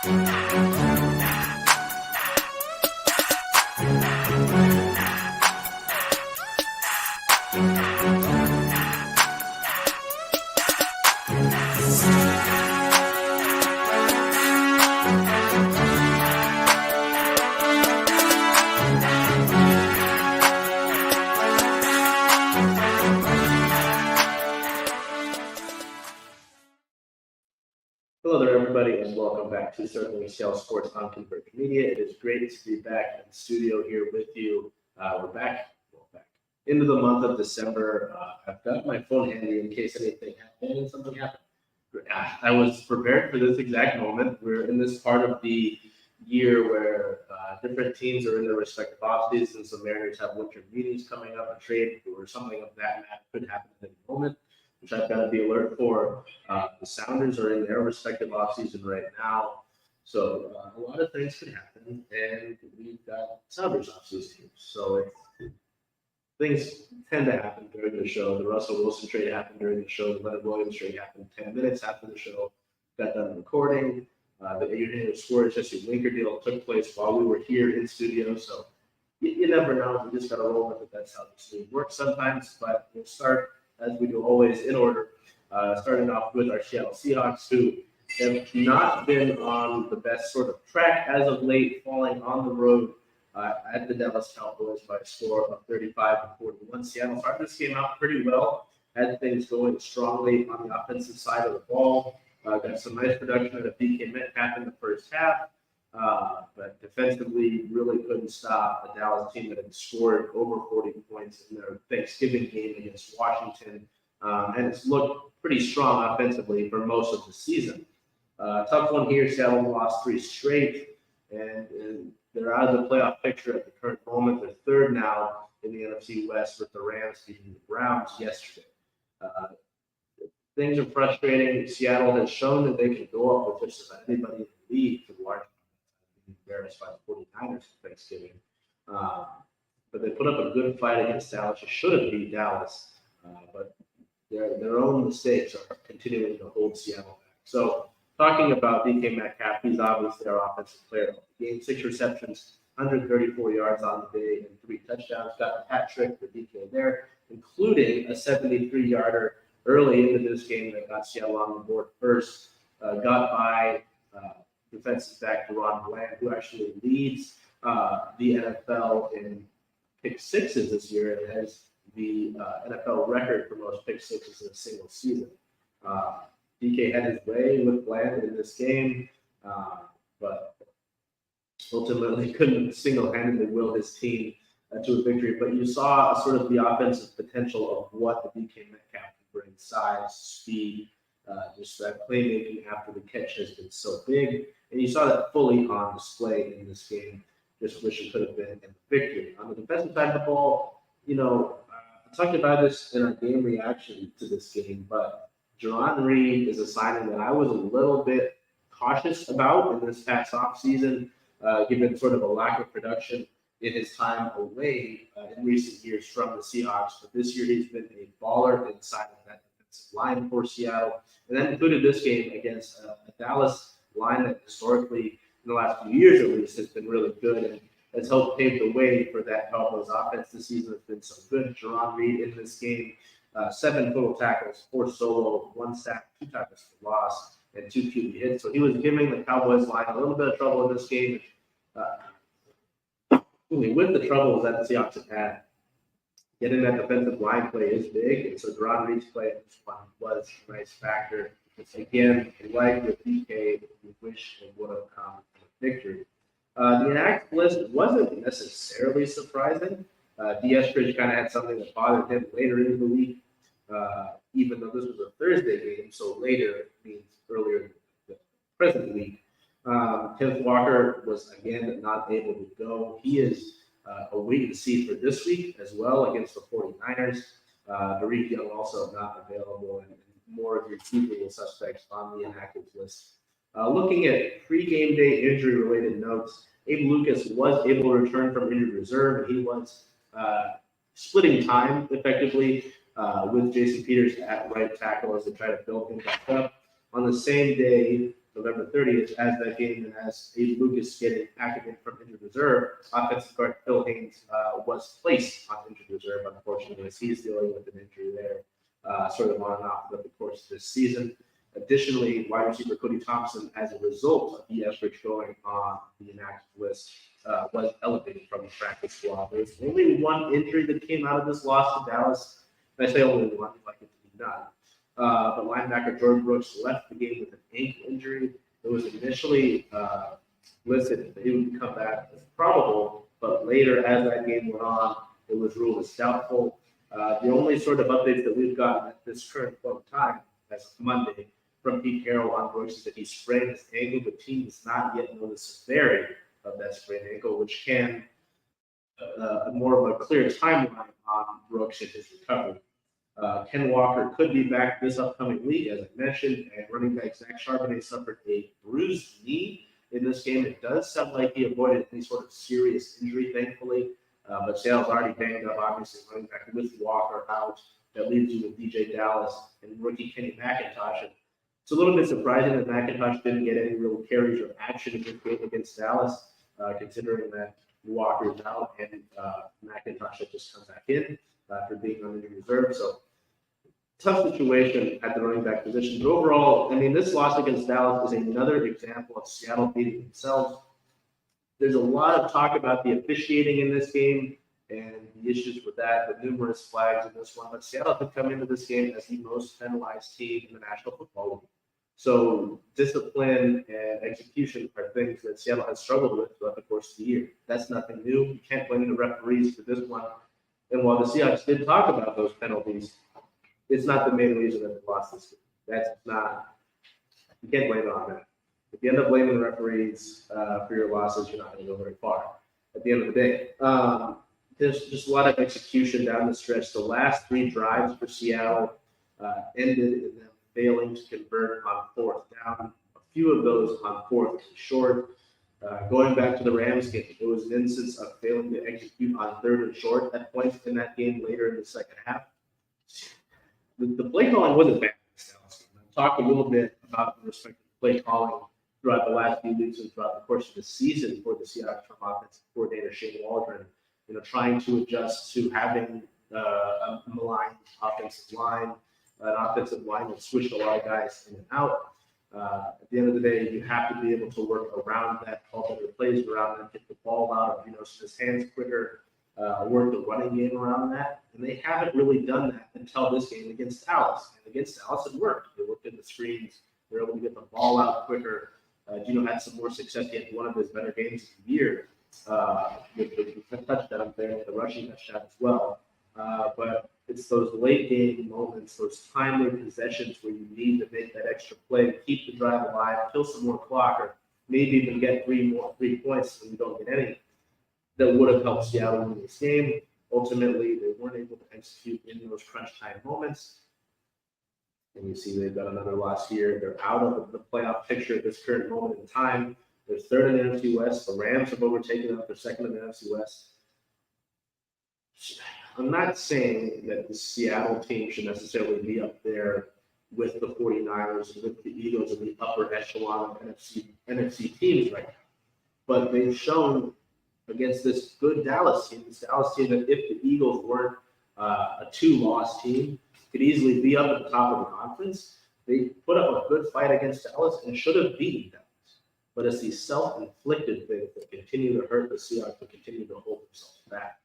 Hello there, everybody, and welcome back to Circling Seattle Sports on Converge Media. It is great to be back in the studio here with you. We're back into the month of December. I've got my phone handy in case anything happened and something happened. I was prepared for this exact moment. We're in this part of the year where different teams are in their respective offseasons. Some Mariners have winter meetings coming up, a trade or something of that matter could happen at any moment, which I've got to be alert for. The Sounders are in their respective offseason right now. So a lot of things could happen, and we've got Sounders offseason. So things tend to happen during the show. The Russell Wilson trade happened during the show. The Leonard Williams trade happened 10 minutes after the show got done recording. The Eugenio Suarez, Jesse Winker deal took place while we were here in studio. So you never know. We just got to roll with it. That's how this league works sometimes. But we'll start, as we do always, in order. Starting off with our Seattle Seahawks, who have not been on the best sort of track as of late, falling on the road at the Dallas Cowboys by a score of 35-41. Seattle started this game out pretty well, had things going strongly on the offensive side of the ball. Got some nice production out of DK Metcalf in the first half, but defensively really couldn't stop a Dallas team that had scored over 40 points in their Thanksgiving game against Washington, and it's looked pretty strong offensively for most of the season. Tough one here. Seattle lost 3 straight, and they're out of the playoff picture at the current moment. They're third now in the NFC West with the Rams beating the Browns yesterday. Things are frustrating. Seattle has shown that they can go up with just about anybody in the league for the large embarrassed by the 49ers for Thanksgiving. But they put up a good fight against Dallas. You should have beat Dallas, but their own mistakes are continuing to hold Seattle back. So talking about DK Metcalf, he's obviously our offensive player of the game. 6 receptions, 134 yards on the day, and 3 touchdowns. Got a hat trick for DK there, including a 73-yarder early into this game that got Seattle on the board first. Got by defensive back Ron Bland, who actually leads the NFL in pick sixes this year and has the NFL record for most pick sixes in a single season. DK had his way with Bland in this game, but ultimately couldn't single-handedly will his team to a victory. But you saw sort of the offensive potential of what the DK Metcalf can bring: size, speed, just that playmaking after the catch has been so big. And you saw that fully on display in this game. Just wish it could have been in the victory. On the defensive side of the ball, I talked about this in our game reaction to this game, but Jarred Kelenic is a signing that I was a little bit cautious about in this past offseason, given sort of a lack of production in his time away in recent years from the Seahawks. But this year he's been a baller inside of that defensive line for Seattle. And that included this game against a Dallas line that historically, in the last few years at least, has been really good and has helped pave the way for that Cowboys offense this season. Has been so good. Jarred Kelenic in this game, 7 total tackles, 4 solo, 1 sack, 2 tackles for loss, and 2 QB hits. So he was giving the Cowboys line a little bit of trouble in this game. With the troubles that the Seahawks have had, getting that defensive line play is big, and so Jarred Kelenic's play at this one was a nice factor. It's, again, like with DK, we wish it would have come to a victory. The inactive list wasn't necessarily surprising. D'Estridge kind of had something that bothered him later in the week, even though this was a Thursday game, so later means earlier in the present week. Kenneth Walker was, again, not able to go. He is a wait and see for this week as well against the 49ers. Tariq Young also not available, and more of your usual suspects on the inactive list. Looking at pre-game day injury-related notes, Abe Lucas was able to return from injured reserve, and he was splitting time effectively with Jason Peters at right tackle as they try to build him back up. On the same day, November 30th, as that game and as Abe Lucas getting activated from injured reserve, offensive guard Phil Haynes was placed on injured reserve, unfortunately, as he's dealing with an injury there, sort of on and off throughout the course of this season. Additionally, wide receiver Cody Thompson, as a result of the Eskridge going on the inactive list, was elevated from the practice squad. There's only one injury that came out of this loss to Dallas. And I say only one, like it to be done. But linebacker George Brooks left the game with an ankle injury. It was initially listed that he would come back as probable, but later, as that game went on, it was ruled as doubtful. The only sort of updates that we've gotten at this current point in time, as of Monday, from Pete Carroll on Brooks is that he sprained his ankle. The team does not yet know the severity of that sprained ankle, which can more of a clear timeline on Brooks and his recovery. Ken Walker could be back this upcoming week, as I mentioned, and running back Zach Charbonnet suffered a bruised knee in this game. It does sound like he avoided any sort of serious injury, thankfully, but Seattle's already banged up, obviously, running back with Walker out. That leaves you with DJ Dallas and rookie Kenny McIntosh. And it's a little bit surprising that McIntosh didn't get any real carries or action in this game against Dallas, considering that Walker's out and McIntosh had just come back in after being on injured reserve. So tough situation at the running back position. But overall, I mean, this loss against Dallas is another example of Seattle beating themselves. There's a lot of talk about the officiating in this game and the issues with that, the numerous flags in this one. But Seattle could come into this game as the most penalized team in the National Football League. So discipline and execution are things that Seattle has struggled with throughout the course of the year. That's nothing new. You can't blame the referees for this one. And while the Seahawks did talk about those penalties, it's not the main reason that they lost this game. That's not, you can't blame it on that. If you end up blaming the referees for your losses, you're not going to go very far at the end of the day. There's just a lot of execution down the stretch. The last three drives for Seattle ended in them failing to convert on fourth down. A few of those on fourth and short. Going back to the Rams game, it was an instance of failing to execute on third and short at points in that game later in the second half. The play calling wasn't bad. I've talked a little bit about the respective play calling throughout the last few weeks and throughout the course of the season for the Seahawks from offensive coordinator Shane Waldron, trying to adjust to having a maligned offensive line, an offensive line that switched a lot of guys in and out. At the end of the day, you have to be able to work around that, call better plays around that, get the ball out of his hands quicker, work the running game around that. And they haven't really done that until this game against Dallas. And against Dallas, it worked. They looked at the screens. They were able to get the ball out quicker. Gino had some more success. He had one of his better games of the year with the touchdown there, the rushing touchdown as well. But it's those late game moments, those timely possessions where you need to make that extra play, keep the drive alive, kill some more clock, or maybe even get 3 points when you don't get any, that would have helped Seattle win this game. Ultimately, they weren't able to execute in those crunch time moments. And you see they've got another loss here. They're out of the playoff picture at this current moment in time. They're third in the NFC West. The Rams have overtaken them. They're second in the NFC West. I'm not saying that the Seattle team should necessarily be up there with the 49ers and with the Eagles in the upper echelon of NFC teams right now. But they've shown against this good Dallas team, that if the Eagles weren't a 2-loss team, could easily be up at the top of the conference. They put up a good fight against Dallas and should have beaten Dallas. But it's these self-inflicted things that continue to hurt the Seahawks, that continue to hold themselves back.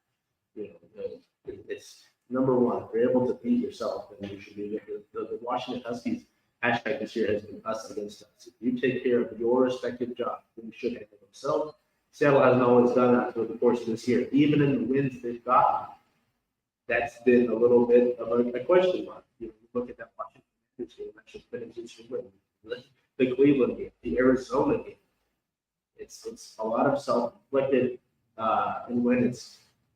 It's number one. If you're able to beat yourself, then you should be there. The Washington Huskies hashtag this year has been us against us. If you take care of your respective job, then you should handle themselves. Seattle hasn't always done that through the course of this year. Even in the wins they've gotten, that's been a little bit of a question mark. You look at that Washington game, that's just been a huge win. The Cleveland game, the Arizona game. It's a lot of self-inflicted, and when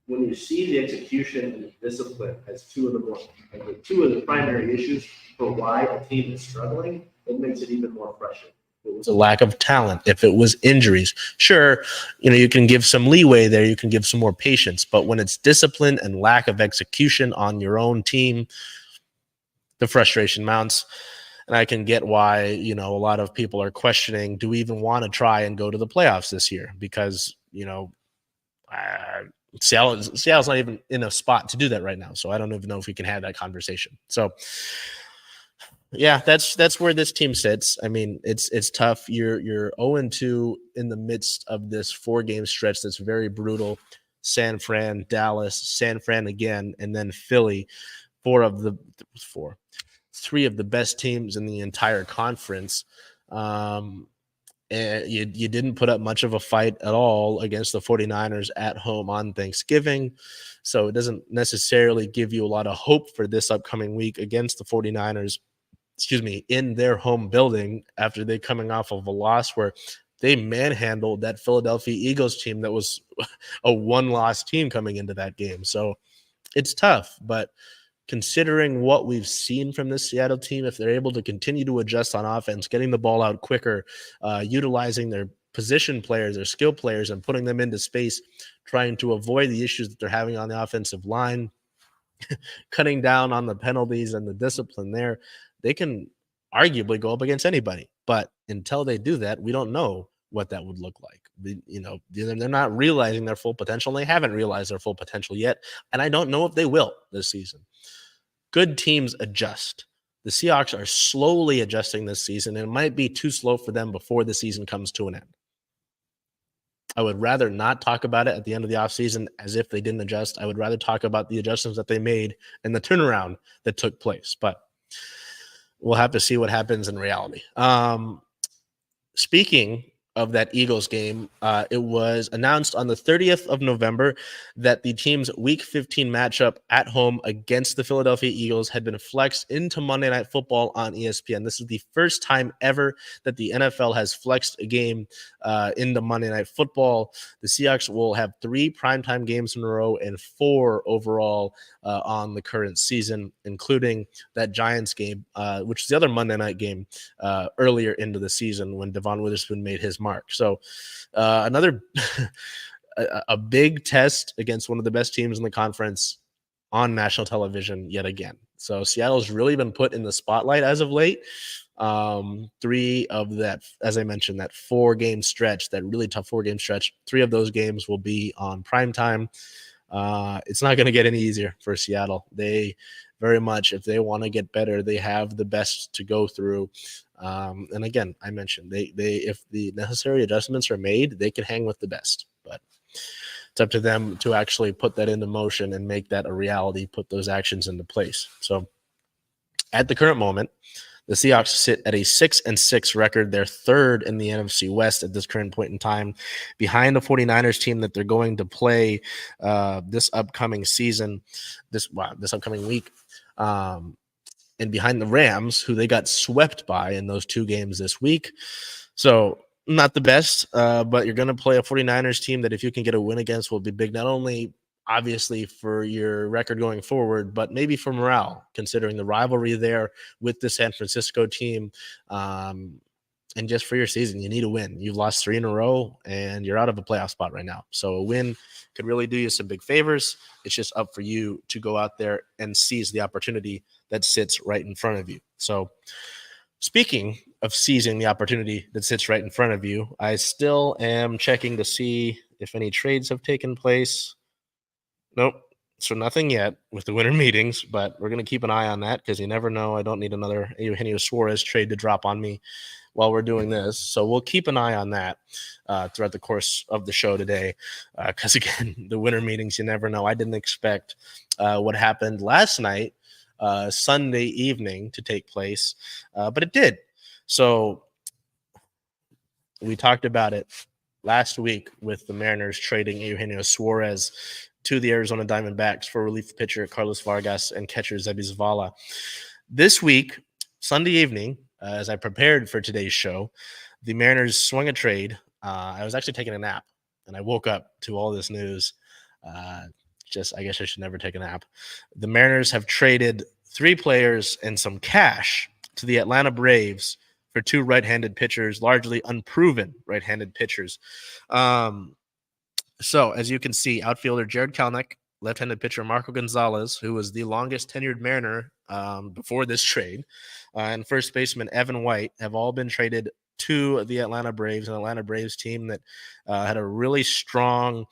you see the execution and the discipline as two of the primary issues for why a team is struggling, it makes it even more frustrating. It's a lack of talent. If it was injuries, sure, you can give some leeway there. You can give some more patience. But when it's discipline and lack of execution on your own team, the frustration mounts. And I can get why, a lot of people are questioning, do we even want to try and go to the playoffs this year? Because, Seattle's not even in a spot to do that right now. So I don't even know if we can have that conversation. So yeah, that's where this team sits. I mean, it's tough. You're 0-2 in the midst of this 4-game stretch that's very brutal. San Fran, Dallas, San Fran again, and then Philly. Three of the best teams in the entire conference. And you didn't put up much of a fight at all against the 49ers at home on Thanksgiving. So it doesn't necessarily give you a lot of hope for this upcoming week against the 49ers, in their home building after they coming off of a loss where they manhandled that Philadelphia Eagles team that was a one-loss team coming into that game. So it's tough, but considering what we've seen from this Seattle team, if they're able to continue to adjust on offense, getting the ball out quicker, utilizing their position players, their skill players, and putting them into space, trying to avoid the issues that they're having on the offensive line, cutting down on the penalties and the discipline there, they can arguably go up against anybody. But until they do that, we don't know what that would look like. They're not realizing their full potential. They haven't realized their full potential yet. And I don't know if they will this season. Good teams adjust. The Seahawks are slowly adjusting this season, and it might be too slow for them before the season comes to an end. I would rather not talk about it at the end of the offseason as if they didn't adjust. I would rather talk about the adjustments that they made and the turnaround that took place. But we'll have to see what happens in reality. Speaking of that Eagles game, it was announced on the 30th of November that the team's Week 15 matchup at home against the Philadelphia Eagles had been flexed into Monday Night Football on ESPN. This is the first time ever that the NFL has flexed a game into Monday Night Football. The Seahawks will have 3 primetime games in a row and 4 overall on the current season, including that Giants game, which is the other Monday night game earlier into the season when Devon Witherspoon made his mark. So another a big test against one of the best teams in the conference on national television yet again. So Seattle's really been put in the spotlight as of late. 3 of that, as I mentioned, that 4-game stretch, that really tough 4-game stretch, 3 of those games will be on primetime. It's not going to get any easier for Seattle. They very much, if they want to get better, they have the best to go through. And again, I mentioned they if the necessary adjustments are made, they can hang with the best. But it's up to them to actually put that into motion and make that a reality, put those actions into place. So at the current moment, the Seahawks sit at a 6-6 record. They're 3rd in the NFC West at this current point in time, behind the 49ers team that they're going to play this upcoming season, this upcoming week, and behind the Rams, who they got swept by in those 2 games this week. So not the best, but you're going to play a 49ers team that if you can get a win against will be big, not only obviously for your record going forward, but maybe for morale, considering the rivalry there with the San Francisco team. And just for your season, you need a win. You've lost 3 in a row, and you're out of a playoff spot right now. So a win could really do you some big favors. It's just up for you to go out there and seize the opportunity that sits right in front of you. So speaking of seizing the opportunity that sits right in front of you, I still am checking to see if any trades have taken place. Nope. So nothing yet with the winter meetings, but we're going to keep an eye on that because you never know. I don't need another Eugenio Suarez trade to drop on me while we're doing this. So we'll keep an eye on that throughout the course of the show today because, again, the winter meetings, you never know. I didn't expect what happened last night, Sunday evening, to take place, but it did. So we talked about it last week with the Mariners trading Eugenio Suarez to the Arizona Diamondbacks for relief pitcher Carlos Vargas and catcher Zeby Zavala. This week, Sunday evening, as I prepared for today's show, the Mariners swung a trade. I was actually taking a nap, and I woke up to all this news. I guess I should never take a nap. The Mariners have traded 3 players and some cash to the Atlanta Braves for 2 right-handed pitchers, largely unproven right-handed pitchers. So, as you can see, outfielder Jarred Kelenic, left-handed pitcher Marco Gonzalez, who was the longest tenured Mariner before this trade, and first baseman Evan White have all been traded to the Atlanta Braves, an Atlanta Braves team that had a really strong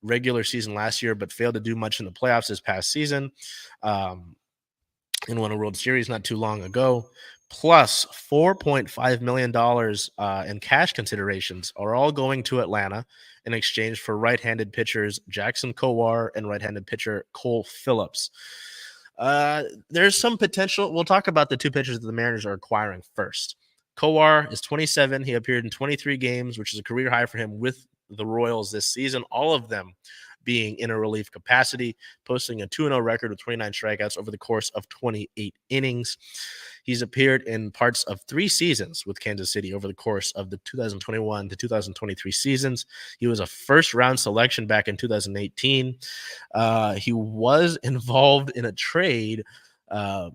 regular season last year, but failed to do much in the playoffs this past season. And won a World Series not too long ago. Plus $4.5 million in cash considerations are all going to Atlanta in exchange for right-handed pitchers Jackson Kowar and right-handed pitcher Cole Phillips. There's some potential. We'll talk about the two pitchers that the Mariners are acquiring first. Kowar is 27. He appeared in 23 games, which is a career high for him with the Royals this season, all of them being in a relief capacity, posting a 2-0 record with 29 strikeouts over the course of 28 innings. He's appeared in parts of 3 seasons with Kansas City over the course of the 2021 to 2023 seasons. He was a first-round selection back in 2018. He was involved in a trade about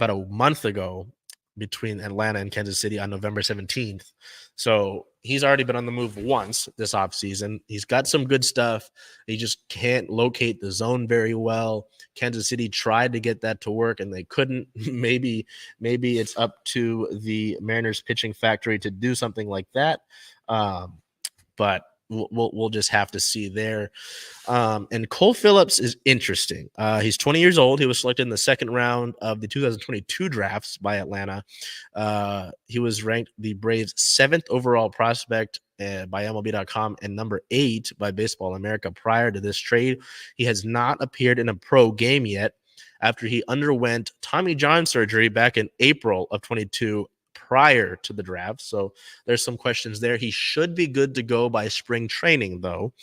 a month ago between Atlanta and Kansas City on November 17th. So he's already been on the move once this offseason. He's got some good stuff. He just can't locate the zone very well. Kansas City tried to get that to work and they couldn't. Maybe it's up to the Mariners pitching factory to do something like that. But we'll just have to see there. And Cole Phillips is interesting. He's 20 years old. He was selected in the second round of the 2022 drafts by Atlanta. He was ranked the Braves' 7th overall prospect by MLB.com and number 8 by Baseball America prior to this trade. He has not appeared in a pro game yet after he underwent Tommy John surgery back in April of 22 prior to the draft. So there's some questions there. He should be good to go by spring training, though.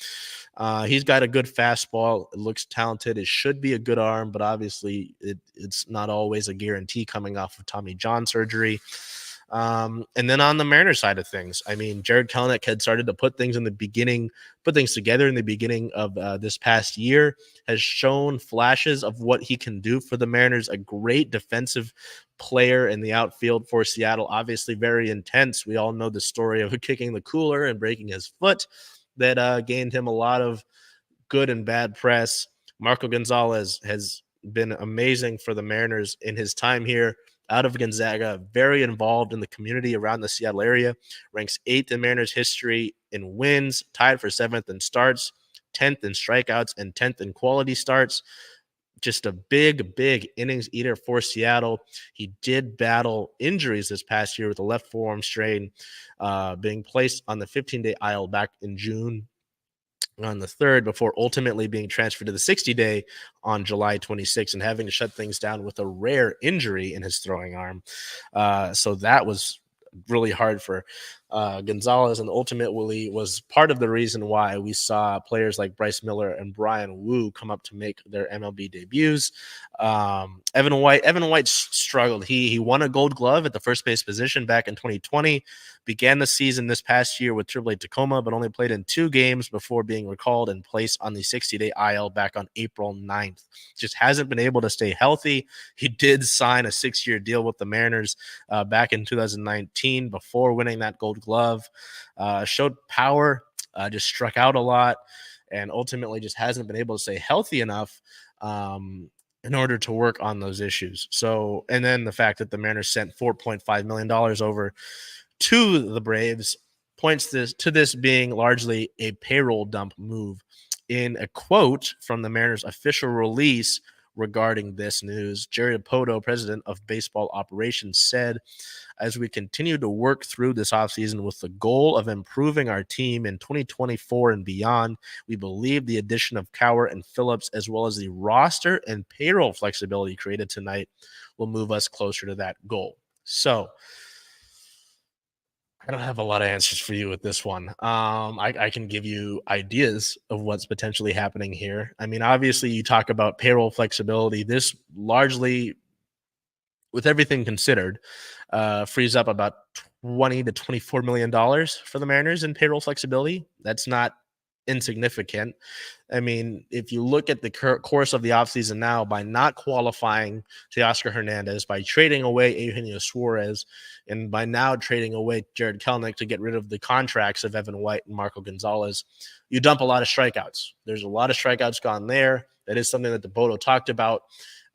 He's got a good fastball. It looks talented. It should be a good arm, but obviously it's not always a guarantee coming off of Tommy John surgery. And then on the Mariners side of things, I mean, Jarred Kelenic had started to put things together in the beginning of this past year, has shown flashes of what he can do for the Mariners, a great defensive player in the outfield for Seattle, obviously very intense. We all know the story of kicking the cooler and breaking his foot that gained him a lot of good and bad press. Marco Gonzalez has been amazing for the Mariners in his time here. Out of Gonzaga, very involved in the community around the Seattle area, ranks 8th in Mariners history in wins, tied for 7th in starts, 10th in strikeouts, and 10th in quality starts. Just a big innings eater for Seattle. He did battle injuries this past year with a left forearm strain, being placed on the 15-day IL back in June on the 3rd before ultimately being transferred to the 60-day on July 26th and having to shut things down with a rare injury in his throwing arm. So that was really hard for Gonzalez, and ultimately was part of the reason why we saw players like Bryce Miller and Brian Wu come up to make their MLB debuts. Evan White struggled. He won a Gold Glove at the first base position back in 2020, began the season this past year with AAA Tacoma, but only played in 2 games before being recalled and placed on the 60-day IL back on April 9th. Just hasn't been able to stay healthy. He did sign a 6-year deal with the Mariners back in 2019 before winning that Gold Glove. Showed power, just struck out a lot, and ultimately just hasn't been able to stay healthy enough in order to work on those issues. So, and then the fact that the Mariners sent $4.5 million over to the Braves points to this being largely a payroll dump move. In a quote from the Mariners' official release regarding this news, Jerry Dipoto, president of baseball operations, said, "As we continue to work through this offseason with the goal of improving our team in 2024 and beyond, we believe the addition of Kowar and Phillips, as well as the roster and payroll flexibility created tonight, will move us closer to that goal." So I don't have a lot of answers for you with this one. I can give you ideas of what's potentially happening here. I mean, obviously, you talk about payroll flexibility. This largely, with everything considered, frees up about $20 to $24 million for the Mariners in payroll flexibility. That's not insignificant. I mean, if you look at the course of the offseason now, by not qualifying Teoscar Hernandez, by trading away Eugenio Suarez, and by now trading away Jarred Kelenic to get rid of the contracts of Evan White and Marco Gonzalez, you dump a lot of strikeouts. There's a lot of strikeouts gone there. That is something that DeBoto talked about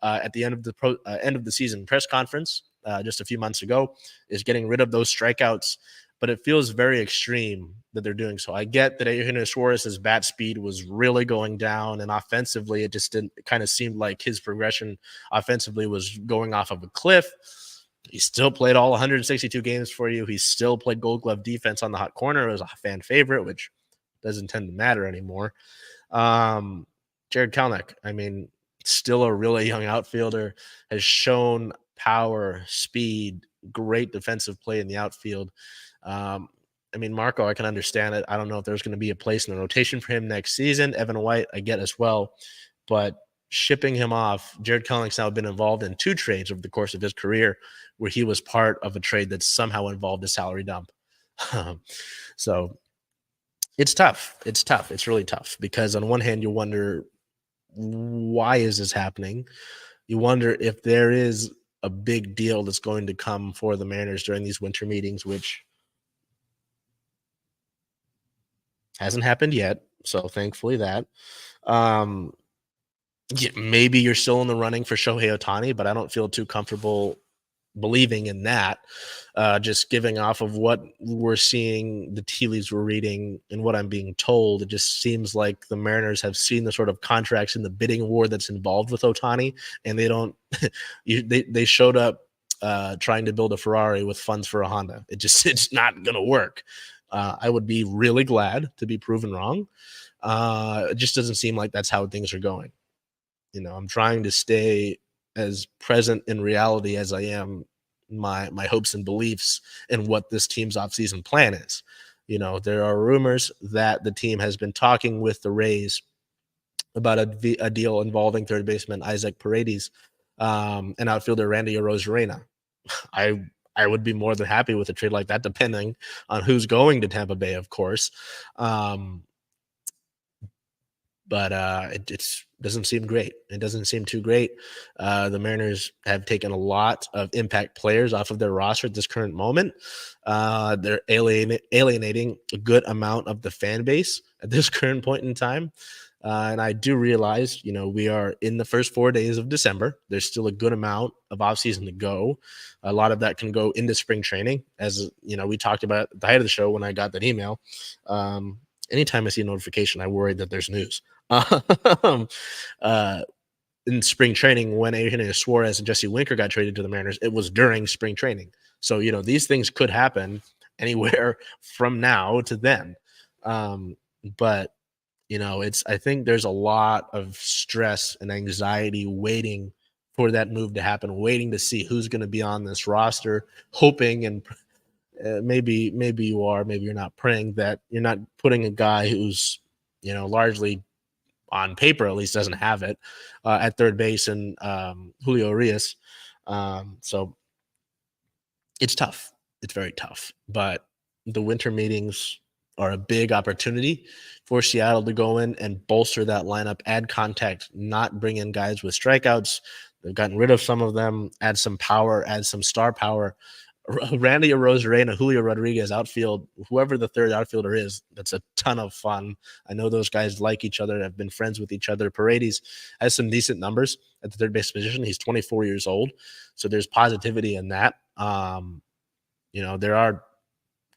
at the end of the end of the season press conference just a few months ago, is getting rid of those strikeouts. But it feels very extreme that they're doing so. I get that Eugenio Suarez's bat speed was really going down, and offensively, it just didn't. It kind of seemed like his progression offensively was going off of a cliff. He still played all 162 games for you. He still played Gold Glove defense on the hot corner. It was a fan favorite, which doesn't tend to matter anymore. Jarred Kelenic, I mean, still a really young outfielder, has shown power, speed, great defensive play in the outfield. I mean, Marco, I can understand it. I don't know if there's going to be a place in the rotation for him next season. Evan White, I get as well. But shipping him off, Jarred Kelenic's now been involved in 2 trades over the course of his career where he was part of a trade that somehow involved a salary dump. So it's tough. It's tough. It's really tough because on one hand, you wonder, why is this happening? You wonder if there is a big deal that's going to come for the Mariners during these winter meetings, which hasn't happened yet. So thankfully that. Yeah, maybe you're still in the running for Shohei Ohtani, but I don't feel too comfortable believing in that. Just giving off of what we're seeing, the tea leaves we're reading, and what I'm being told, it just seems like the Mariners have seen the sort of contracts in the bidding war that's involved with Ohtani, and they don't. They showed up trying to build a Ferrari with funds for a Honda. It's not going to work. I would be really glad to be proven wrong. It just doesn't seem like that's how things are going. You know, I'm trying to stay as present in reality as I am my hopes and beliefs in what this team's offseason plan is. You know, there are rumors that the team has been talking with the Rays about a deal involving third baseman Isaac Paredes and outfielder Randy Arozarena. I would be more than happy with a trade like that, depending on who's going to Tampa Bay, of course. But it doesn't seem great. It doesn't seem too great. The Mariners have taken a lot of impact players off of their roster at this current moment. They're alienating a good amount of the fan base at this current point in time. And I do realize, you know, we are in the first 4 days of December. There's still a good amount of offseason to go. A lot of that can go into spring training. As, you know, we talked about at the height of the show when I got that email. Anytime I see a notification, I worry that there's news. In spring training, when Eugenio Suarez and Jesse Winker got traded to the Mariners, it was during spring training. So, you know, these things could happen anywhere from now to then. But, you know, I think there's a lot of stress and anxiety waiting for that move to happen, waiting to see who's going to be on this roster, hoping and maybe you are, maybe you're not, praying that you're not putting a guy who's, you know, largely on paper at least doesn't have it at third base and Julio Urias. So it's tough. It's very tough. But the winter meetings are a big opportunity for Seattle to go in and bolster that lineup, add contact, not bring in guys with strikeouts. They've gotten rid of some of them, add some power, add some star power. Randy Arozarena, Julio Rodriguez outfield, whoever the third outfielder is, that's a ton of fun. I know those guys like each other, have been friends with each other. Paredes has some decent numbers at the third base position. He's 24 years old, so there's positivity in that. You know, there are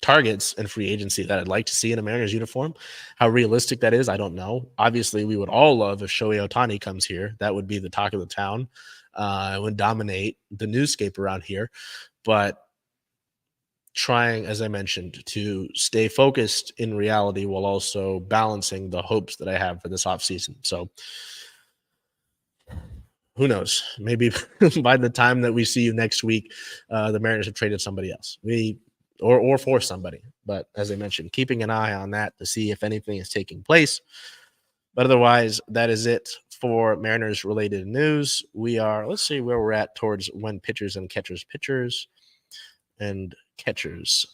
targets and free agency that I'd like to see in a Mariners uniform. How realistic that is, I don't know. Obviously, we would all love if Shohei Ohtani comes here. That would be the talk of the town. It would dominate the newscape around here. But trying, as I mentioned, to stay focused in reality while also balancing the hopes that I have for this offseason. So who knows? Maybe by the time that we see you next week, the Mariners have traded somebody else. Or for somebody. But as I mentioned, keeping an eye on that to see if anything is taking place. But otherwise, that is it for Mariners related news. Let's see where we're at towards when pitchers and catchers and catchers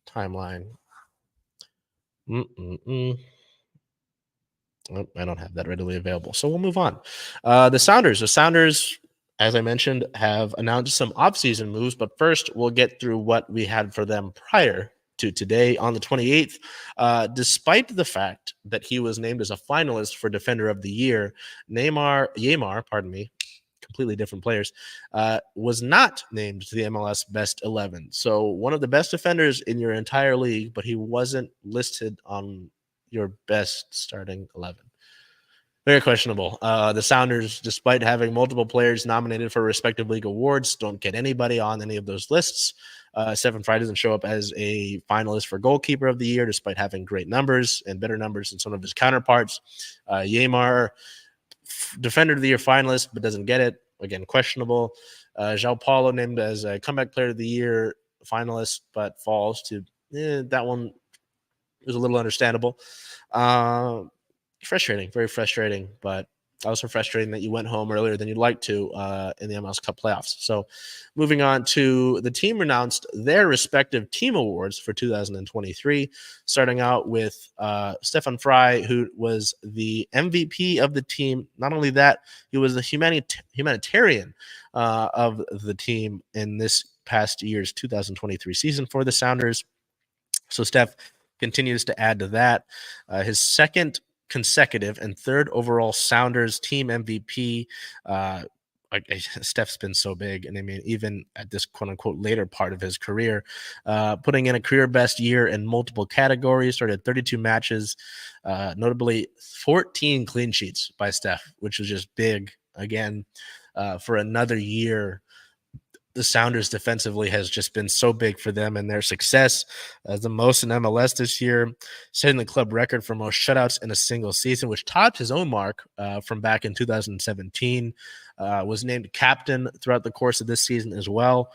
timeline. Mm-mm-mm. Oh, I don't have that readily available. So we'll move on. The Sounders, as I mentioned, have announced some offseason moves, but first we'll get through what we had for them prior to today on the 28th. Despite the fact that he was named as a finalist for Defender of the Year, Yamar, pardon me, completely different players, was not named to the MLS Best 11. So one of the best defenders in your entire league, but he wasn't listed on your best starting 11. Very questionable. The Sounders, despite having multiple players nominated for respective league awards, don't get anybody on any of those lists. Stefan Frei doesn't show up as a finalist for goalkeeper of the year, despite having great numbers and better numbers than some of his counterparts. Yamar, defender of the year finalist, but doesn't get it. Again, questionable. João Paulo named as a comeback player of the year finalist, but falls to that one is a little understandable. Frustrating, very frustrating, but also frustrating that you went home earlier than you'd like to in the MLS Cup playoffs. So moving on to the team announced their respective team awards for 2023, starting out with Stefan Frei, who was the MVP of the team. Not only that, he was the humanitarian of the team in this past year's 2023 season for the Sounders. So Steph continues to add to that. His second consecutive and third overall Sounders team MVP. Steph's been so big, and I mean, even at this quote unquote later part of his career, putting in a career best year in multiple categories, started 32 matches, notably 14 clean sheets by Steph, which was just big again for another year. The Sounders defensively has just been so big for them and their success, the most in MLS this year, setting the club record for most shutouts in a single season, which topped his own mark from back in 2017. Was named captain throughout the course of this season as well.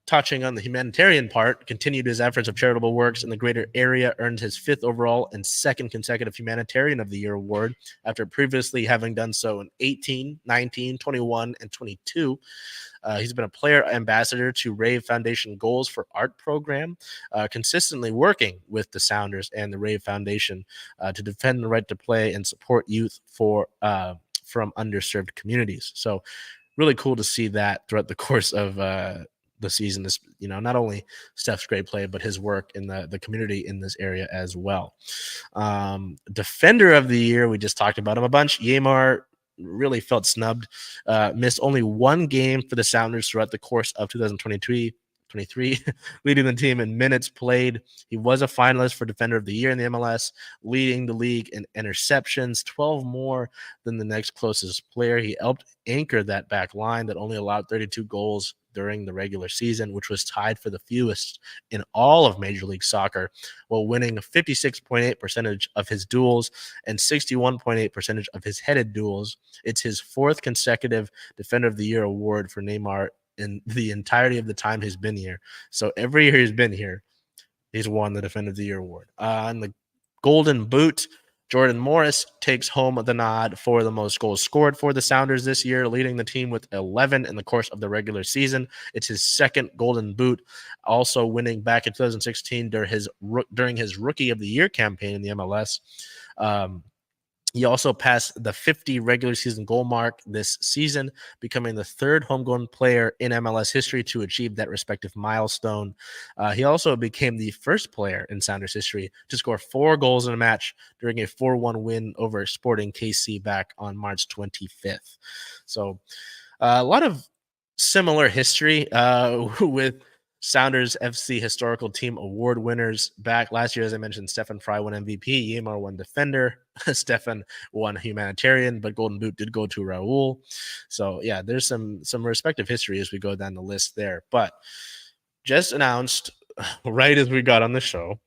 Touching on the humanitarian part, continued his efforts of charitable works in the greater area, earned his 5th overall and 2nd consecutive Humanitarian of the Year award after previously having done so in 18, 19, 21, and 22. He's been a player ambassador to Rave Foundation Goals for Art program, consistently working with the Sounders and the Rave Foundation to defend the right to play and support youth from underserved communities. So really cool to see that throughout the course of the season. This, not only Steph's great play, but his work in the community in this area as well. Defender of the year, we just talked about him a bunch. Yamar really felt snubbed, missed only one game for the Sounders throughout the course of 2023, leading the team in minutes played. He was a finalist for Defender of the Year in the MLS, leading the league in interceptions, 12 more than the next closest player. He helped anchor that back line that only allowed 32 goals during the regular season, which was tied for the fewest in all of Major League Soccer, while winning 56.8% of his duels and 61.8% of his headed duels. It's his 4th consecutive Defender of the Year award for Neymar in the entirety of the time he's been here. So every year he's been here, he's won the Defender of the Year award. On the Golden Boot, Jordan Morris takes home the nod for the most goals scored for the Sounders this year, leading the team with 11 in the course of the regular season. It's his 2nd Golden Boot, also winning back in 2016 during his Rookie of the Year campaign in the MLS. He also passed the 50 regular season goal mark this season, becoming the 3rd homegrown player in MLS history to achieve that respective milestone. He also became the first player in Sounders history to score 4 goals in a match during a 4-1 win over Sporting KC back on March 25th. So a lot of similar history with Sounders FC Historical Team Award winners back last year. As I mentioned, Stefan Frei won MVP, Yamar won Defender, Stefan won Humanitarian, but Golden Boot did go to Raul. So yeah, there's some respective history as we go down the list there. But just announced right as we got on the show,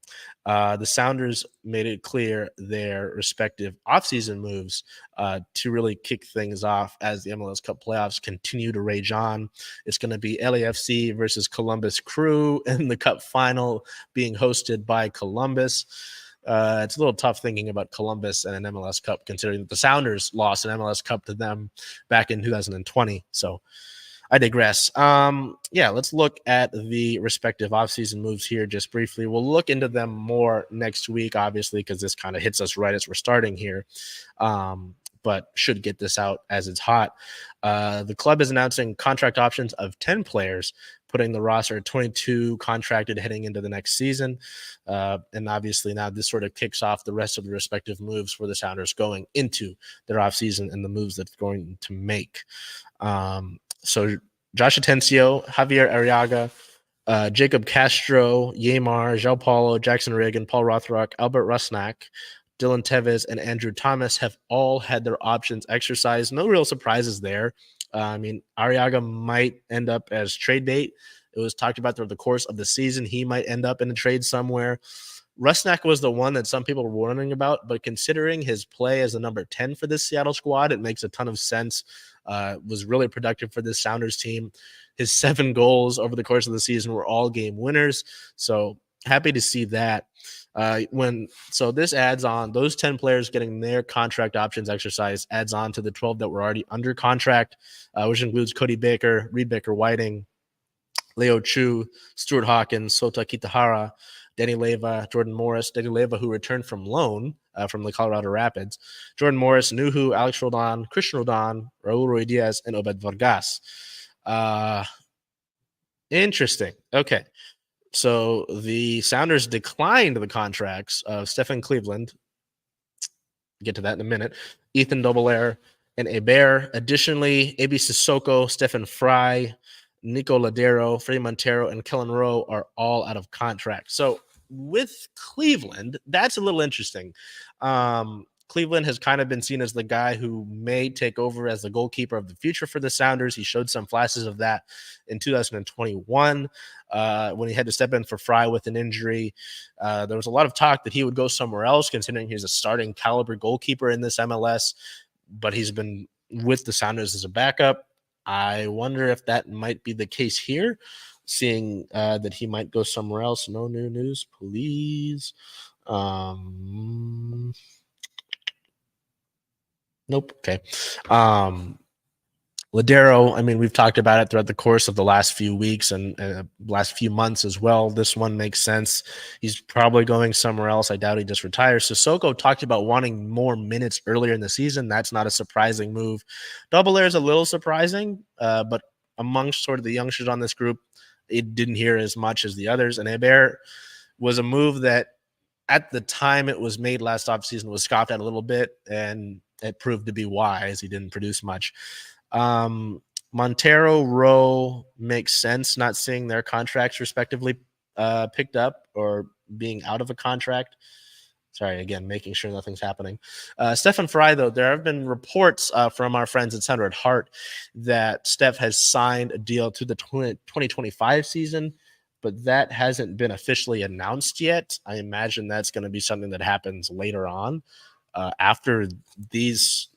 the Sounders made it clear their respective offseason moves to really kick things off as the MLS Cup playoffs continue to rage on. It's going to be LAFC versus Columbus Crew in the Cup final, being hosted by Columbus. It's a little tough thinking about Columbus and an MLS Cup, considering that the Sounders lost an MLS Cup to them back in 2020. So I digress. Yeah, let's look at the respective offseason moves here just briefly. We'll look into them more next week, obviously, because this kind of hits us right as we're starting here. But should get this out as it's hot. The club is announcing contract options of 10 players, putting the roster at 22 contracted heading into the next season. And obviously now this sort of kicks off the rest of the respective moves for the Sounders going into their offseason and the moves that they're going to make. So Josh Atencio, Javier Arriaga, Jacob Castro, Yamar, João Paulo, Jackson Reagan, Paul Rothrock, Albert Rusnak, Dylan Tevez, and Andrew Thomas have all had their options exercised. No real surprises there. Arriaga might end up as trade bait. It was talked about throughout the course of the season. He might end up in a trade somewhere. Rusnak was the one that some people were wondering about, but considering his play as the number 10 for this Seattle squad, it makes a ton of sense. Was really productive for this Sounders team. His 7 goals over the course of the season were all game winners. So happy to see that. So this adds on those 10 players getting their contract options exercise adds on to the 12 that were already under contract, which includes Cody Baker, Reed Baker Whiting, Leo Chu, Stuart Hawkins, Sota Kitahara, Danny Leva, Jordan Morris, Danny Leva, who returned from loan from the Colorado Rapids, Jordan Morris, Nuhu, Alex Roldan, Christian Roldan, Raul Ruiz Diaz, and Obed Vargas. Interesting. Okay. So the Sounders declined the contracts of Stefan Cleveland. Get to that in a minute. Ethan Dobelair and Hebert. Additionally, A.B. Sissoko, Stefan Fry, Nico Ladero, Freddie Montero, and Kellen Rowe are all out of contract. So with Cleveland, that's a little interesting. Cleveland has kind of been seen as the guy who may take over as the goalkeeper of the future for the Sounders. He showed some flashes of that in 2021 when he had to step in for Fry with an injury. There was a lot of talk that he would go somewhere else, considering he's a starting caliber goalkeeper in this MLS, but he's been with the Sounders as a backup. I wonder if that might be the case here, seeing that he might go somewhere else. No new news, please. Nope. Okay. Ladero, we've talked about it throughout the course of the last few weeks and last few months as well. This one makes sense. He's probably going somewhere else. I doubt he just retires. Sissoko talked about wanting more minutes earlier in the season. That's not a surprising move. Double Air is a little surprising, but amongst sort of the youngsters on this group, it didn't hear as much as the others. And Hebert was a move that at the time it was made last offseason was scoffed at a little bit, and it proved to be wise. He didn't produce much. Montero, Rowe makes sense, not seeing their contracts respectively picked up or being out of a contract. Sorry, again, making sure nothing's happening. Stefan Fry, though, there have been reports from our friends at Sounder at Heart that Steph has signed a deal to the 2025 season, but that hasn't been officially announced yet. I imagine that's going to be something that happens later on after this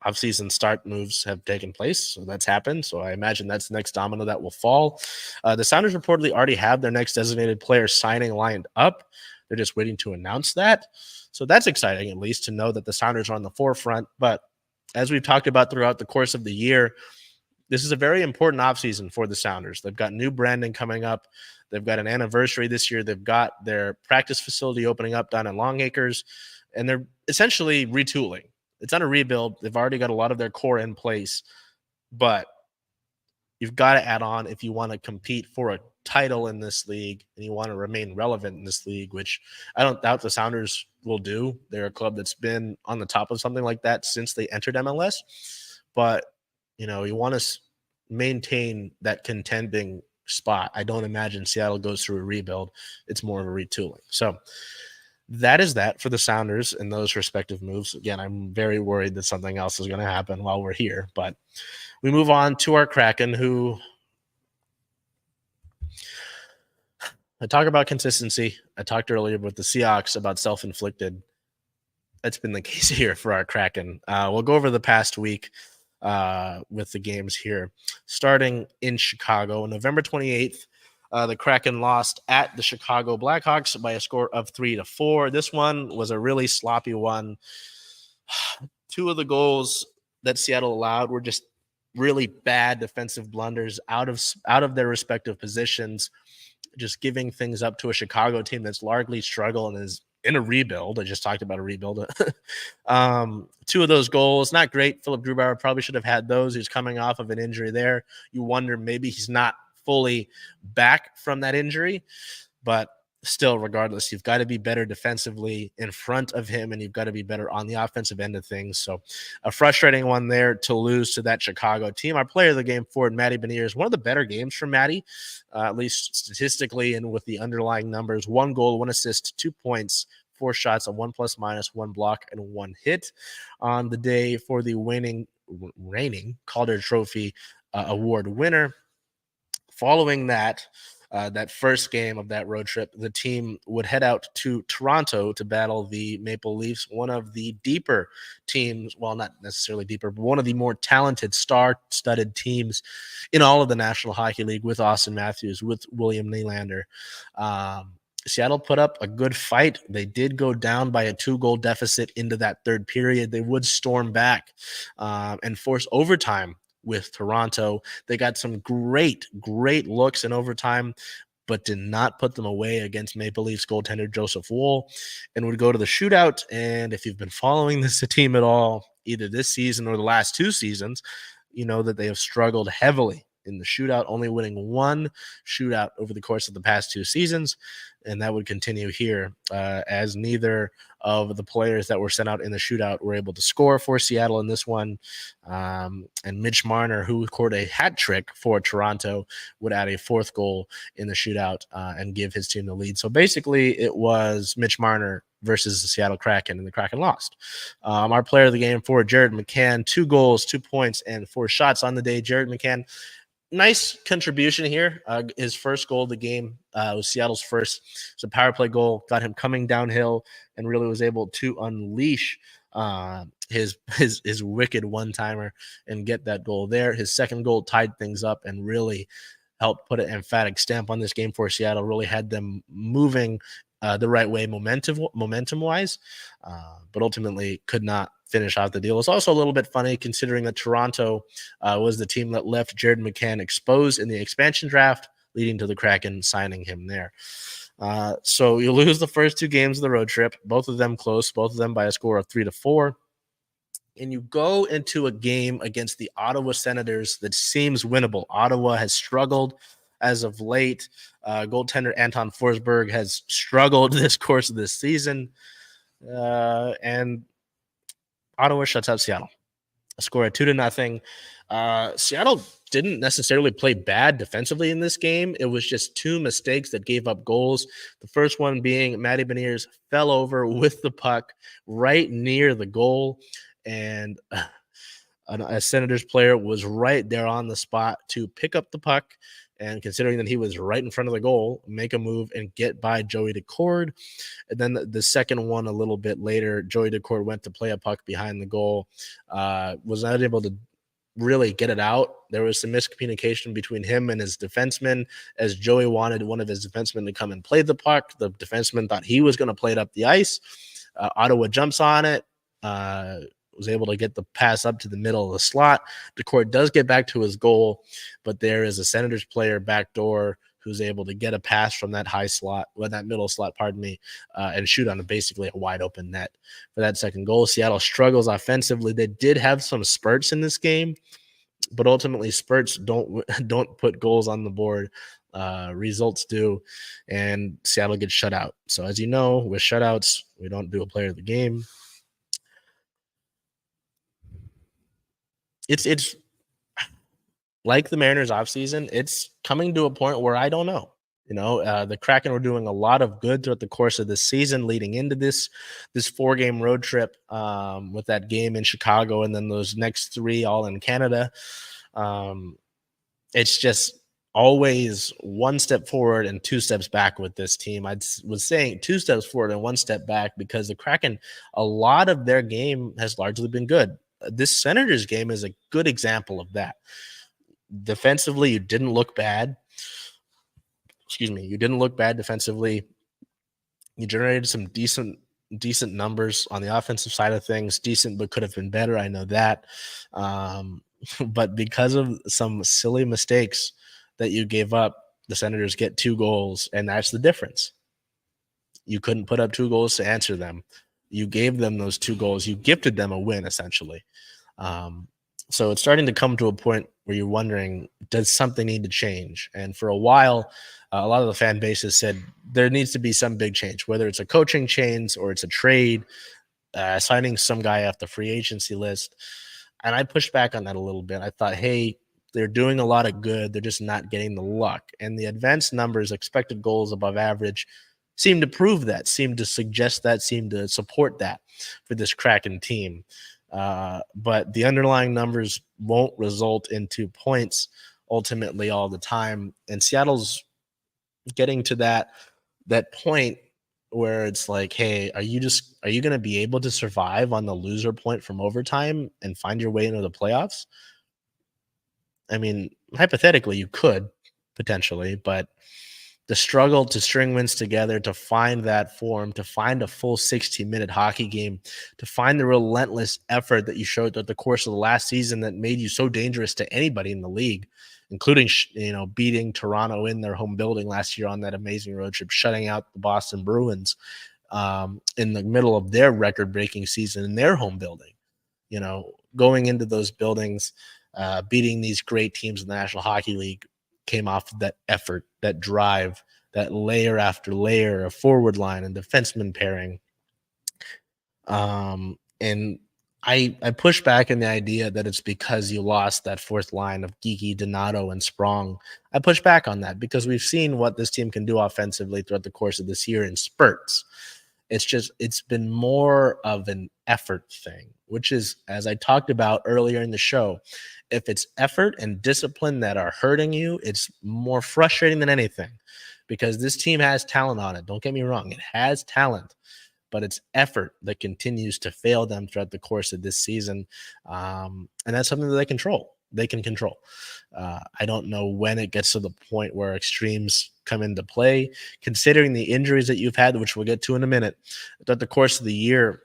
offseason start moves have taken place. So that's happened. So I imagine that's the next domino that will fall. The Sounders reportedly already have their next designated player signing lined up. They're just waiting to announce that. So that's exciting, at least, to know that the Sounders are on the forefront. But as we've talked about throughout the course of the year, this is a very important offseason for the Sounders. They've got new branding coming up. They've got an anniversary this year. They've got their practice facility opening up down in Long Acres, and they're essentially retooling. It's not a rebuild. They've already got a lot of their core in place, but you've got to add on if you want to compete for a title in this league and you want to remain relevant in this league, which I don't doubt the Sounders will do. They're a club that's been on the top of something like that since they entered MLS, but you want to maintain that contending spot. I don't imagine Seattle goes through a rebuild. It's more of a retooling. So that is that for the Sounders in those respective moves. Again, I'm very worried that something else is going to happen while we're here, but we move on to our Kraken, who I talk about consistency. I talked earlier with the Seahawks about self-inflicted. That's been the case here for our Kraken. We'll go over the past week with the games here. Starting in Chicago, November 28th, the Kraken lost at the Chicago Blackhawks by a score of 3-4. This one was a really sloppy one. Two of the goals that Seattle allowed were just really bad defensive blunders out of their respective positions, just giving things up to a Chicago team that's largely struggled and is in a rebuild. I just talked about a rebuild. Two of those goals, not great. Philip Grubauer probably should have had those. He's coming off of an injury there. You wonder maybe he's not fully back from that injury, but still, regardless, you've got to be better defensively in front of him, and you've got to be better on the offensive end of things. So a frustrating one there to lose to that Chicago team. Our player of the game forward, Matty Beniers, one of the better games for Matty, at least statistically and with the underlying numbers. 1 goal, 1 assist, 2 points, 4 shots, a 1+-, 1 block, and 1 hit on the day for the reigning Calder Trophy award winner. Following that, that first game of that road trip, the team would head out to Toronto to battle the Maple Leafs, one of the deeper teams, well, not necessarily deeper, but one of the more talented, star-studded teams in all of the National Hockey League, with Austin Matthews, with William Nylander. Seattle put up a good fight. They did go down by a 2-goal deficit into that third period. They would storm back and force overtime with Toronto. They got some great looks in overtime, but did not put them away against Maple Leafs goaltender Joseph Woll, and would go to the shootout. And if you've been following this team at all, either this season or the last 2 seasons, you know that they have struggled heavily in the shootout, only winning 1 shootout over the course of the past 2 seasons. And that would continue here as neither of the players that were sent out in the shootout were able to score for Seattle in this one. And Mitch Marner, who scored a hat trick for Toronto, would add a 4th goal in the shootout and give his team the lead. So basically it was Mitch Marner versus the Seattle Kraken, and the Kraken lost. Our player of the game for Jared McCann, 2 goals, 2 points, and 4 shots on the day. Jared McCann, nice contribution here. His first goal of the game was Seattle's first. It's a power play goal, got him coming downhill, and really was able to unleash his wicked one-timer and get that goal there. His second goal tied things up and really helped put an emphatic stamp on this game for Seattle, really had them moving the right way momentum-wise, but ultimately could not finish out the deal. It's also a little bit funny considering that Toronto was the team that left Jared McCann exposed in the expansion draft, leading to the Kraken signing him there. So you lose the first 2 games of the road trip, both of them close, both of them by a score of 3-4. And you go into a game against the Ottawa Senators that seems winnable. Ottawa has struggled as of late. Goaltender Anton Forsberg has struggled this course of this season. And Ottawa shuts out Seattle. A score of 2-0. Seattle didn't necessarily play bad defensively in this game. It was just 2 mistakes that gave up goals. The first one being Matty Beniers fell over with the puck right near the goal, and a Senators player was right there on the spot to pick up the puck, and considering that he was right in front of the goal, make a move and get by Joey Decord. And then the second one a little bit later, Joey Decord went to play a puck behind the goal, was not able to really get it out. There was some miscommunication between him and his defenseman, as Joey wanted one of his defensemen to come and play the puck. The defenseman thought he was going to play it up the ice. Ottawa jumps on it, was able to get the pass up to the middle of the slot. Decord does get back to his goal, but there is a Senators player backdoor who's able to get a pass from that high slot, well, that middle slot, and shoot on basically a wide open net for that second goal. Seattle struggles offensively. They did have some spurts in this game, but ultimately spurts don't put goals on the board. Results do, and Seattle gets shut out. So as you know, with shutouts, we don't do a player of the game. It's like the Mariners offseason, it's coming to a point where I don't know. The Kraken were doing a lot of good throughout the course of the season leading into this 4-game road trip with that game in Chicago and then those next 3 all in Canada. It's just always 1 step forward and 2 steps back with this team. I was saying 2 steps forward and 1 step back because the Kraken, a lot of their game has largely been good. This Senators game is a good example of that. Defensively, you didn't look bad. You didn't look bad defensively. You generated some decent decent numbers on the offensive side of things. Decent, but could have been better. I know that. but because of some silly mistakes that you gave up, the Senators get 2 goals, and that's the difference. You couldn't put up 2 goals to answer them. You gave them those 2 goals. You gifted them a win, essentially. So it's starting to come to a point where you're wondering, does something need to change? And for a while, a lot of the fan bases said there needs to be some big change, whether it's a coaching change or it's a trade, signing some guy off the free agency list. And I pushed back on that a little bit. I thought, hey, they're doing a lot of good. They're just not getting the luck. And the advanced numbers, expected goals above average, seem to prove that, seem to suggest that, seem to support that for this Kraken team. But the underlying numbers won't result into points ultimately all the time. And Seattle's getting to that point where it's like, hey, are you going to be able to survive on the loser point from overtime and find your way into the playoffs? I mean, hypothetically, you could potentially, but the struggle to string wins together, to find that form, to find a full 60-minute hockey game, to find the relentless effort that you showed throughout the course of the last season that made you so dangerous to anybody in the league, including, beating Toronto in their home building last year on that amazing road trip, shutting out the Boston Bruins in the middle of their record-breaking season in their home building. Going into those buildings, beating these great teams in the National Hockey League came off of that effort, that drive, that layer after layer of forward line and defenseman pairing. And I push back in the idea that it's because you lost that fourth line of Geeky, Donato, and Sprong. I push back on that because we've seen what this team can do offensively throughout the course of this year in spurts. It's been more of an effort thing, which is, as I talked about earlier in the show, if it's effort and discipline that are hurting you, it's more frustrating than anything because this team has talent on it. Don't get me wrong. It has talent, but it's effort that continues to fail them throughout the course of this season. And that's something that they can control. I don't know when it gets to the point where extremes come into play, considering the injuries that you've had, which we'll get to in a minute. Throughout the course of the year,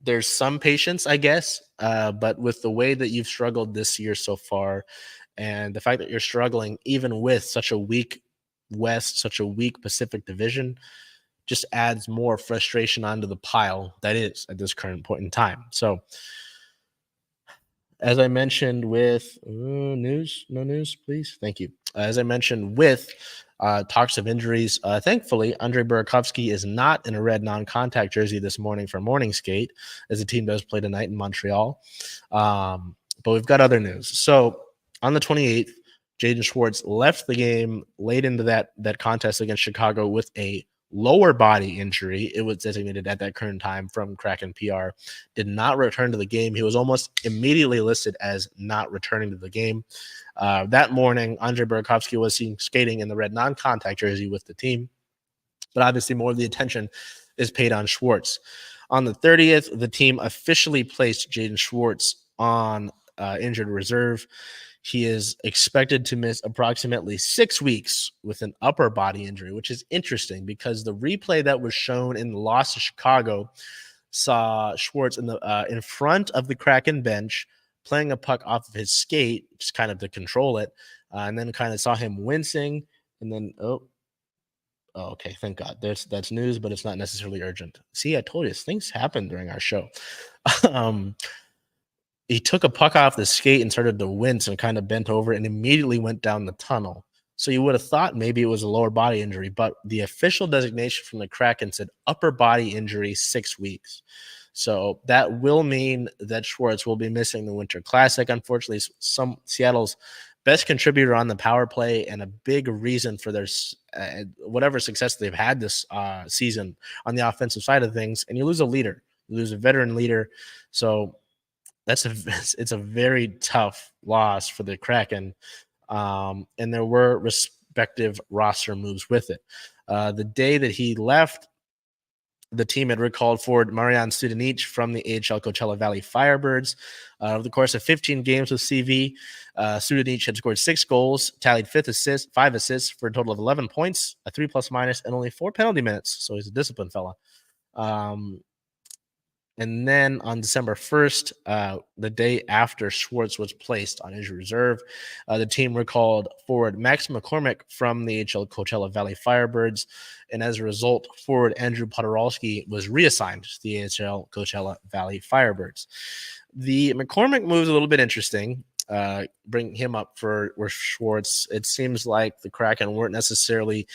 there's some patience, I guess, but with the way that you've struggled this year so far, and the fact that you're struggling even with such a weak West, such a weak Pacific Division, just adds more frustration onto the pile that is at this current point in time. So, as I mentioned with no news, please. Thank you. As I mentioned with talks of injuries, thankfully, Andrei Burakovsky is not in a red non-contact jersey this morning for morning skate, as the team does play tonight in Montreal. But we've got other news. So on the 28th, Jaden Schwartz left the game late into that contest against Chicago with a lower body injury. It was designated at that current time from Kraken PR. Did not return to the game. He was almost immediately listed as not returning to the game. That morning, Andrei Burakovsky was seen skating in the red non-contact jersey with the team. But obviously more of the attention is paid on Schwartz. On the 30th, the team officially placed Jaden Schwartz on injured reserve. He is expected to miss approximately 6 weeks with an upper body injury, which is interesting because the replay that was shown in the loss to Chicago saw Schwartz in front of the Kraken bench playing a puck off of his skate, just kind of to control it, and then kind of saw him wincing, and then okay, thank God. That's news, but it's not necessarily urgent. See, I told you things happen during our show. He took a puck off the skate and started to wince and kind of bent over and immediately went down the tunnel. So you would have thought maybe it was a lower body injury, but the official designation from the Kraken said upper body injury 6 weeks. So that will mean that Schwartz will be missing the Winter Classic. Unfortunately, Seattle's best contributor on the power play and a big reason for their whatever success they've had this season on the offensive side of things. And you lose a leader, you lose a veteran leader. So it's a very tough loss for the Kraken, and there were respective roster moves with it. The day that he left, the team had recalled forward Marian Studenic from the AHL Coachella Valley Firebirds. Over the course of 15 games with CV, Studenic had scored 6 goals, tallied 5 assists for a total of 11 points, a 3+ minus, and only 4 penalty minutes. So he's a disciplined fella. And then on December 1st, the day after Schwartz was placed on injury reserve, the team recalled forward Max McCormick from the AHL Coachella Valley Firebirds. And as a result, forward Andrew Podorowski was reassigned to the AHL Coachella Valley Firebirds. The McCormick move is a little bit interesting. Bring him up for Schwartz. It seems like the Kraken weren't necessarily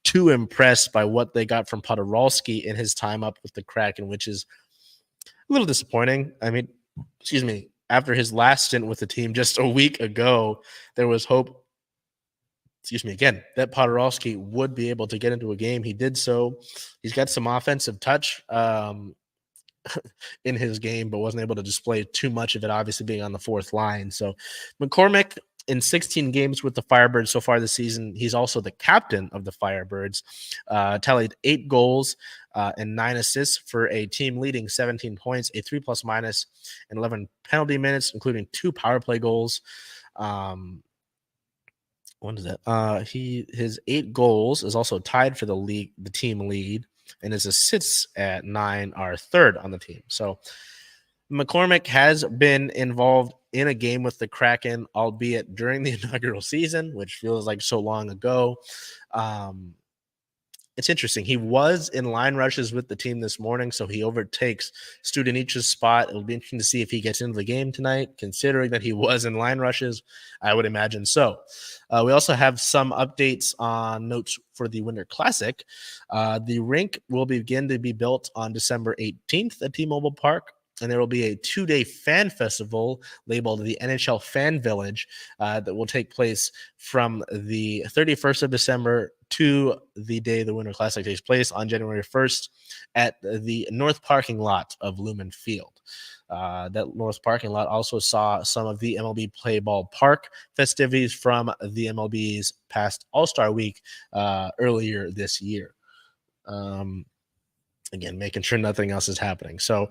too impressed by what they got from Podorowski in his time up with the Kraken, which is a little disappointing. I mean, after his last stint with the team just a week ago, there was hope, that Podorowski would be able to get into a game. He did so. He's got some offensive touch in his game, but wasn't able to display too much of it, obviously being on the fourth line. So McCormick, in 16 games with the Firebirds so far this season, he's also the captain of the Firebirds, tallied 8 goals and 9 assists for a team leading 17 points, a 3+ minus, and 11 penalty minutes, including 2 power play goals. What is that? His 8 goals is also tied for the team lead, and his assists at 9 are third on the team. So McCormick has been involved in a game with the Kraken, albeit during the inaugural season, which feels like so long ago. It's interesting. He was in line rushes with the team this morning, so he overtakes Studenich's spot. It'll be interesting to see if he gets into the game tonight, considering that he was in line rushes. I would imagine so. We also have some updates on notes for the Winter Classic. The rink will begin to be built on December 18th at T-Mobile Park, and there will be a 2-day fan festival labeled the NHL Fan Village that will take place from the 31st of December to the day the Winter Classic takes place on January 1st at the north parking lot of Lumen Field. That north parking lot also saw some of the MLB Play Ball Park festivities from the MLB's past All-Star Week earlier this year. Again, making sure nothing else is happening. So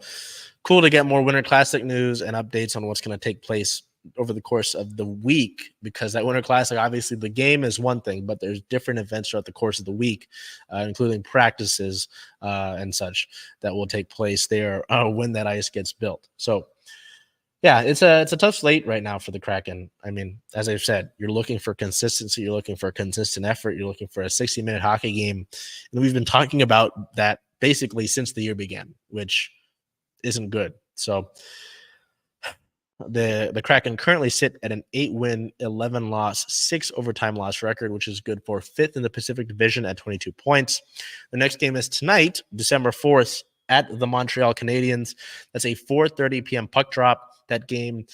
cool to get more Winter Classic news and updates on what's going to take place over the course of the week, because that Winter Classic, obviously the game is one thing, but there's different events throughout the course of the week, including practices and such that will take place there when that ice gets built. So yeah, it's a tough slate right now for the Kraken. I mean, as I've said, you're looking for consistency, you're looking for a consistent effort, you're looking for a 60-minute hockey game. And we've been talking about that basically since the year began, which isn't good. So the Kraken currently sit at an 8-win, 11-loss, 6 overtime loss record, which is good for 5th in the Pacific Division at 22 points. The next game is tonight, December 4th, at the Montreal Canadiens. That's a 4:30 p.m. puck drop. That game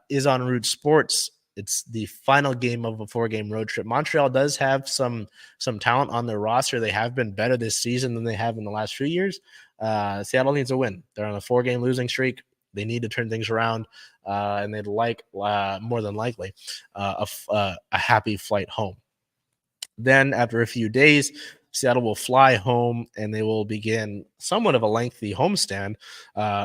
is on Root Sports. It's the final game of a 4-game road trip. Montreal does have some talent on their roster. They have been better this season than they have in the last few years. Seattle needs a win. They're on a 4-game losing streak. They need to turn things around, and they'd like, more than likely, a happy flight home. Then, after a few days, Seattle will fly home, and they will begin somewhat of a lengthy homestand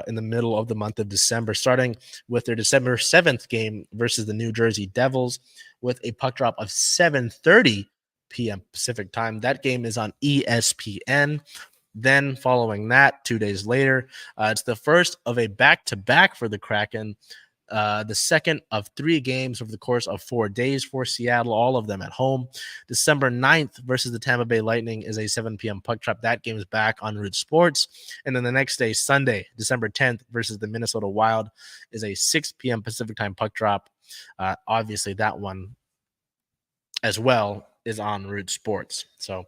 in the middle of the month of December, starting with their December 7th game versus the New Jersey Devils with a puck drop of 7:30 p.m. Pacific time. That game is on ESPN. Then following that, 2 days later, it's the first of a back-to-back for the Kraken, the second of 3 games over the course of 4 days for Seattle, all of them at home. December 9th versus the Tampa Bay Lightning is a 7 p.m. puck drop. That game is back on Root Sports. And then the next day, Sunday, December 10th versus the Minnesota Wild is a 6 p.m. Pacific time puck drop. Obviously, that one as well is on Root Sports. So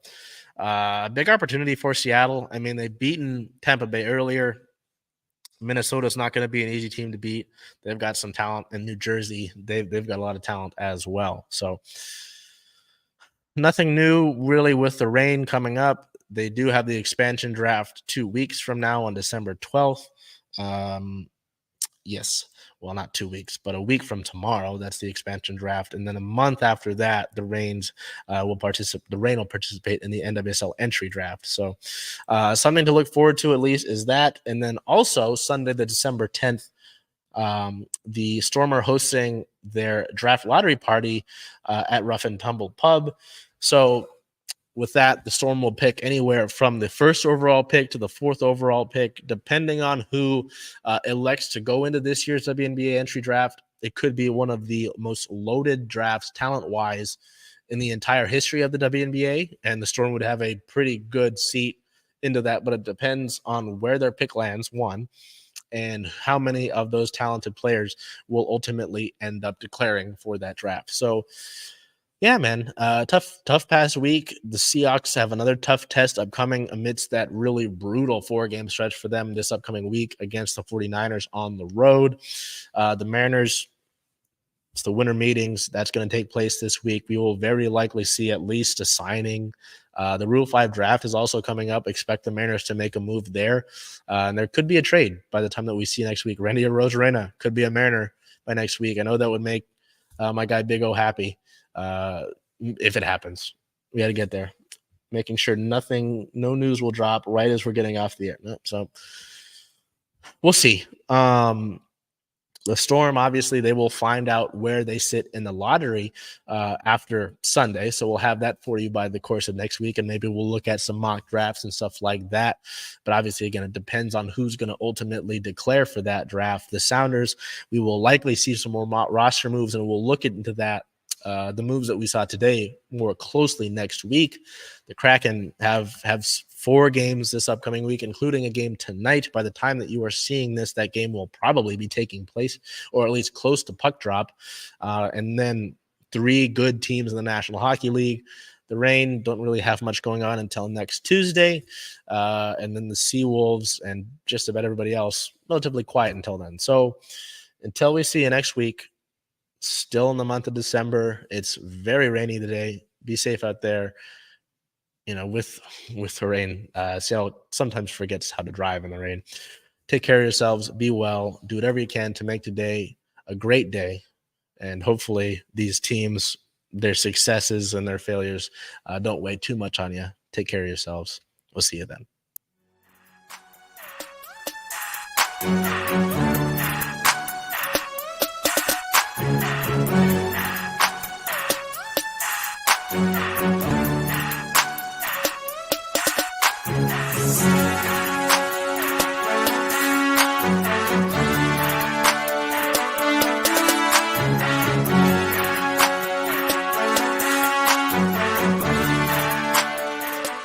big opportunity for Seattle. I mean, they've beaten Tampa Bay earlier. Minnesota's not going to be an easy team to beat. They've got some talent, in New Jersey, they've got a lot of talent as well. So nothing new really with the Reign coming up. They do have the expansion draft 2 weeks from now on December 12th. Yes. Well, not 2 weeks, but a week from tomorrow. That's the expansion draft. And then a month after that, the Reign will participate in the NWSL entry draft. So something to look forward to, at least, is that. And then also Sunday, the December 10th, the Storm are hosting their draft lottery party at Rough and Tumble Pub. So with that, the Storm will pick anywhere from the 1st overall pick to the 4th overall pick, depending on who elects to go into this year's WNBA entry draft. It could be one of the most loaded drafts talent-wise in the entire history of the WNBA, and the Storm would have a pretty good seat into that, but it depends on where their pick lands, one, and how many of those talented players will ultimately end up declaring for that draft. So, yeah, man, tough past week. The Seahawks have another tough test upcoming amidst that really brutal 4-game stretch for them this upcoming week against the 49ers on the road. The Mariners, it's the winter meetings. That's going to take place this week. We will very likely see at least a signing. The Rule 5 draft is also coming up. Expect the Mariners to make a move there. And there could be a trade by the time that we see next week. Randy Arozarena could be a Mariner by next week. I know that would make my guy Big O happy. If it happens, we got to get there, making sure no news will drop right as we're getting off the air. So we'll see. The Storm, obviously, they will find out where they sit in the lottery after Sunday. So we'll have that for you by the course of next week, and maybe we'll look at some mock drafts and stuff like that. But obviously, again, it depends on who's going to ultimately declare for that draft. The Sounders, we will likely see some more roster moves, and we'll look into that. The moves that we saw today more closely next week. The Kraken have 4 games this upcoming week, including a game tonight. By the time that you are seeing this, that game will probably be taking place, or at least close to puck drop. And then 3 good teams in the National Hockey League. The Reign don't really have much going on until next Tuesday. And then the Seawolves and just about everybody else, relatively quiet until then. So until we see you next week, still in the month of December. It's very rainy today. Be safe out there. With the rain, Seattle sometimes forgets how to drive in the rain. Take care of yourselves. Be well. Do whatever you can to make today a great day. And hopefully these teams, their successes and their failures, don't weigh too much on you. Take care of yourselves. We'll see you then.